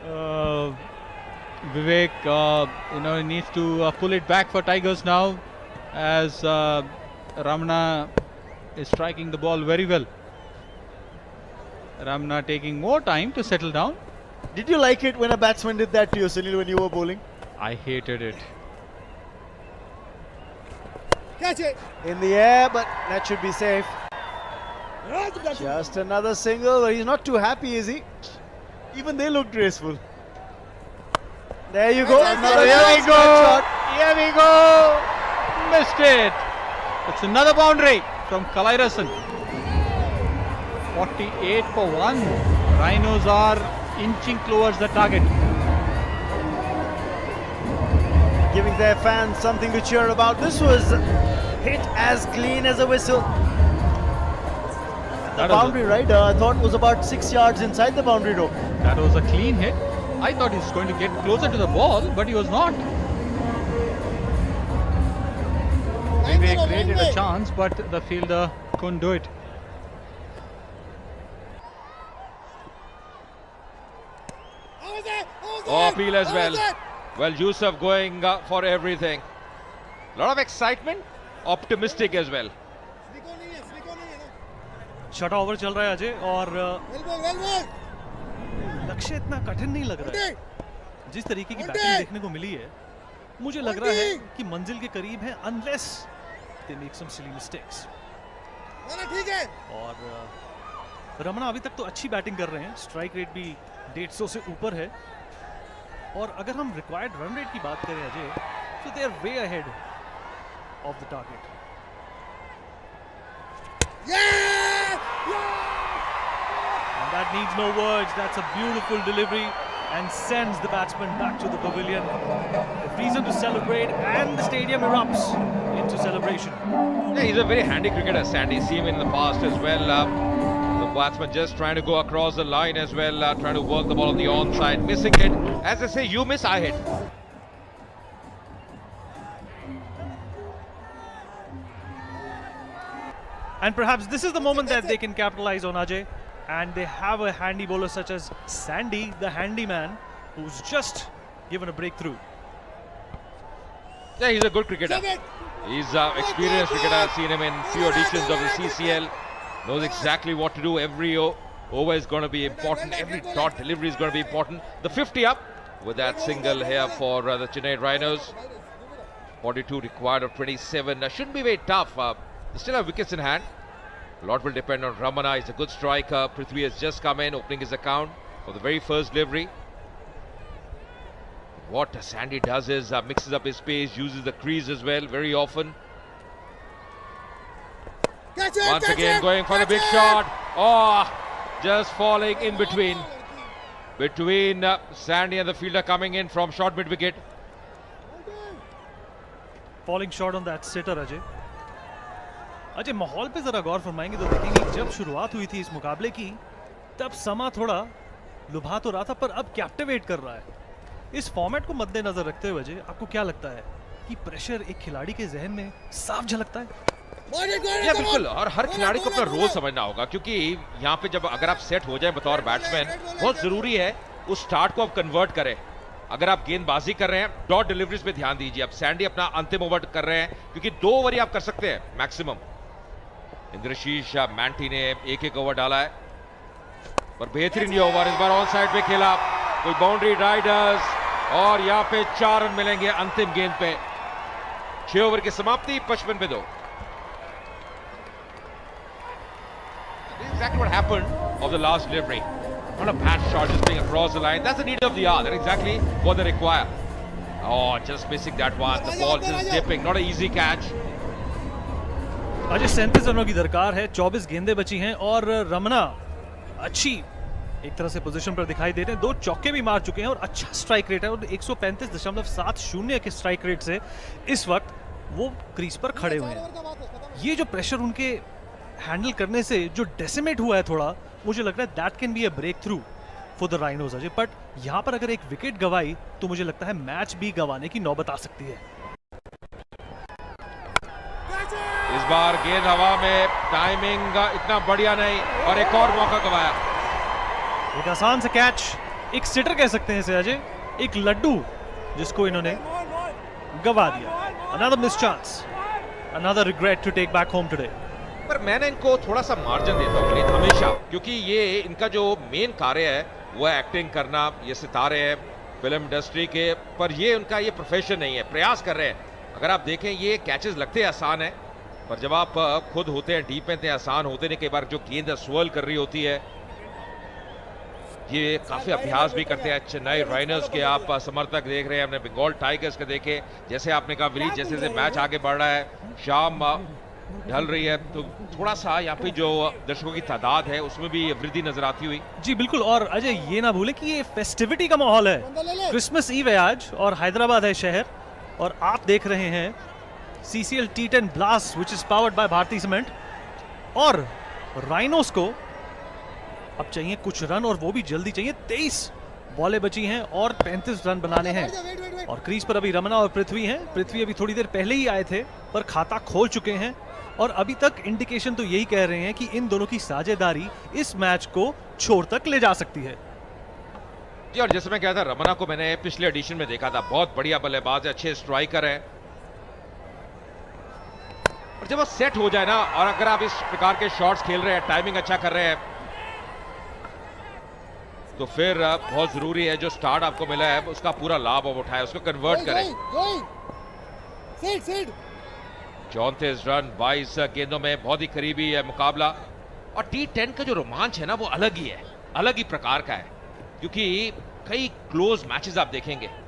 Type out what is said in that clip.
Uh, Vivek, needs to pull it back for Tigers now, as Ramana is striking the ball very well. Ramana taking more time to settle down. Did you like it when a batsman did that to you, Sunil, when you were bowling? I hated it. Catch it. In the air, but that should be safe. Just another single, but he's not too happy, is he? Even they look graceful. There you go. Another Here we nice go. shot. Here we go. Missed it. It's another boundary from Kalairasan. 48 for 1. Rhinos are inching towards the target. Giving their fans something to cheer about. This was hit as clean as a whistle. The boundary, right? I thought was about 6 yards inside the boundary rope. That was a clean hit. I thought he was going to get closer to the ball, but he was not. Vivek created a chance, but the fielder couldn't do it. Oh, appeal as well. Well, Yusuf going for everything. A lot of excitement, optimistic as well. छठा over चल रहा है अजय और लक्ष्य इतना कठिन नहीं लग रहा है। जिस तरीके की बैटिंग देखने को मिली है, मुझे लग रहा है कि मंजिल के करीब है, unless they make some silly mistakes। और रमना अभी तक तो अच्छी बैटिंग कर रहे हैं, स्ट्राइक रेट भी 150 से ऊपर है। और अगर हम रिक्वायर्ड रन रेट की बात करें अजय, तो they are way ahead of the target. And that needs no words. That's a beautiful delivery and sends the batsman back to the pavilion. A reason to celebrate, and the stadium erupts into celebration. Yeah, he's a very handy cricketer, Sandy. See him in the past as well. The batsman just trying to go across the line as well, trying to work the ball on the onside, missing it. As I say, you miss, I hit. And perhaps this is the moment that they can capitalize on, Ajay. And they have a handy bowler such as Sandy, the handyman, who's just given a breakthrough. Yeah, he's a good cricketer. He's an experienced cricketer. I've seen him in few editions of the CCL. Knows exactly what to do. Every over is going to be important. Every dot delivery is going to be important. The 50 up with that single here for the Chennai Rhinos. 42 required of 27. Shouldn't be very tough. They still have wickets in hand. A lot will depend on Ramana. He's a good striker. Prithvi has just come in, opening his account for the very first delivery. What Sandy does is mixes up his pace, uses the crease as well very often. Once again going for the big shot. Oh, just falling in between. Between Sandy and the fielder coming in from short mid wicket. Falling short on that sitter, Ajay. Ajay माहौल पे जरा गौर फरमाएंगे तो देखेंगे जब शुरुआत हुई थी इस मुकाबले की तब समा थोड़ा लुभा तो रहा था पर अब कैप्टिवेट कर रहा है। इस फॉर्मेट को मद्देनजर रखते हुए अजय आपको क्या लगता है कि प्रेशर एक खिलाड़ी के जहन में साफ झलकता है? या बिल्कुल, और हर खिलाड़ी को अपना रोल समझना होगा क्योंकि यहाँ पे जब अगर आप सेट हो जाए बतौर बैट्समैन बहुत जरूरी है उस स्टार्ट को आप कन्वर्ट करें। अगर आप गेंदबाजी कर रहे हैं डॉट डिलीवरीज पे ध्यान दीजिए। अब सैंडी अपना अंतिम ओवर कर रहे हैं क्योंकि 2 ओवर ही आप कर सकते हैं मैक्सिमम। इंद्रशीष मैंटी ने एक ओवर डाला है पर बेहतरीन ये ओवर इस बार ऑन साइड पे खेला। कोई बाउंड्री राइडर्स और यहाँ पे 4 रन मिलेंगे अंतिम गेंद पे। 6 ओवर की समाप्ति 55 पे 2। Exactly what happened of the last delivery. Not a bad shot, just being across the line. That's the need of the hour. That's exactly what they require. Oh, just missing that one. The ball just dipping. Not an easy catch. Ajay 37 रनों की दरकार है, 24 गेंदें बची हैं और रमना अच्छी एक तरह से पोजीशन पर दिखाई दे रहे हैं। 2 चौके भी मार चुके हैं और अच्छा स्ट्राइक रेट है और 135.70 के स्ट्राइक रेट से इस वक्त वो क्रीज पर खड़े हुए हैं। ये जो प्रेशर उनके हैंडल करने से जो डेसिमेट हुआ है थोड़ा, मुझे लग रहा है that can be a break for the rhinos Ajay. But यहाँ पर अगर एक विकेट गवाई तो मुझे लगता है मैच भी गंवाने की नौबत आ सकती है। इस बार गेंद हवा में, टाइमिंग इतना बढ़िया नहीं और एक और मौका गवाया। एक आसान से कैच एक सिटर कह सकते हैं इसे अजय, एक लड्डू जिसको इन्होंने गवा दिया। Another missed chance, another regret to take back home today. पर मैंने इनको थोड़ा सा मार्जिन देता हूँ विनीत, हमेशा, क्योंकि ये इनका जो मेन कार्य है वो है एक्टिंग करना। ये सितारे हैं फिल्म इंडस्ट्री के, पर ये उनका ये प्रोफेशन नहीं है। प्रयास कर रहे हैं। अगर आप देखें ये कैचेस लगते आसान है, पर जब आप खुद होते हैं डीप में इतने आसान होते नहीं। कई बार जो गेंद स्वर्ल कर रही होती है, ये काफी अभ्यास भी करते हैं। चेन्नई राइनर्स के आप समर्थक देख रहे हैं, हमने बंगाल टाइगर्स के देखे। जैसे आपने कहा विनीत, जैसे जैसे मैच आगे बढ़ रहा है, शाम ढल रही है, तो थोड़ा सा यहाँ पे जो दर्शकों की तादाद है उसमें भी वृद्धि नजर आती हुई। जी बिल्कुल, और अजय ये ना भूले कि ये फेस्टिविटी का माहौल है। क्रिसमस ईव है आज और हैदराबाद है शहर, और आप देख रहे हैं CCL T10 blast which is powered by भारतीय सीमेंट। और राइनोस को अब चाहिए कुछ रन, और वो भी जल्दी चाहिए। 23 बॉलें बची हैं और 35 रन बनाने हैं। और क्रीज पर अभी रमना और पृथ्वी हैं। पृथ्वी अभी थोड़ी देर पहले ही आए थे, पर खाता खोल चुके हैं, और अभी तक इंडिकेशन तो यही कह रहे हैं कि इन दोनों की साझेदारी इस मैच को छोर तक ले जा सकती है। जी, और जैसे मैं कहा था, रमना को मैंने पिछले एडिशन में देखा था, बहुत बढ़िया बल्लेबाज है, अच्छे स्ट्राइकर है। और जब वो सेट हो जाए ना, और अगर आप इस प्रकार के शॉट्स खेल रहे हैं, टाइमिंग अच्छा कर रहे हैं, तो फिर बहुत जरूरी है जो स्टार्ट आपको मिला है उसका पूरा लाभ आप उठाए, उसको कन्वर्ट करें। 34 रन 22 गेंदों में, बहुत ही करीबी है मुकाबला। और T10 का जो रोमांच है ना, वो अलग ही है, अलग ही प्रकार का है, क्योंकि कई क्लोज मैचेस आप देखेंगे।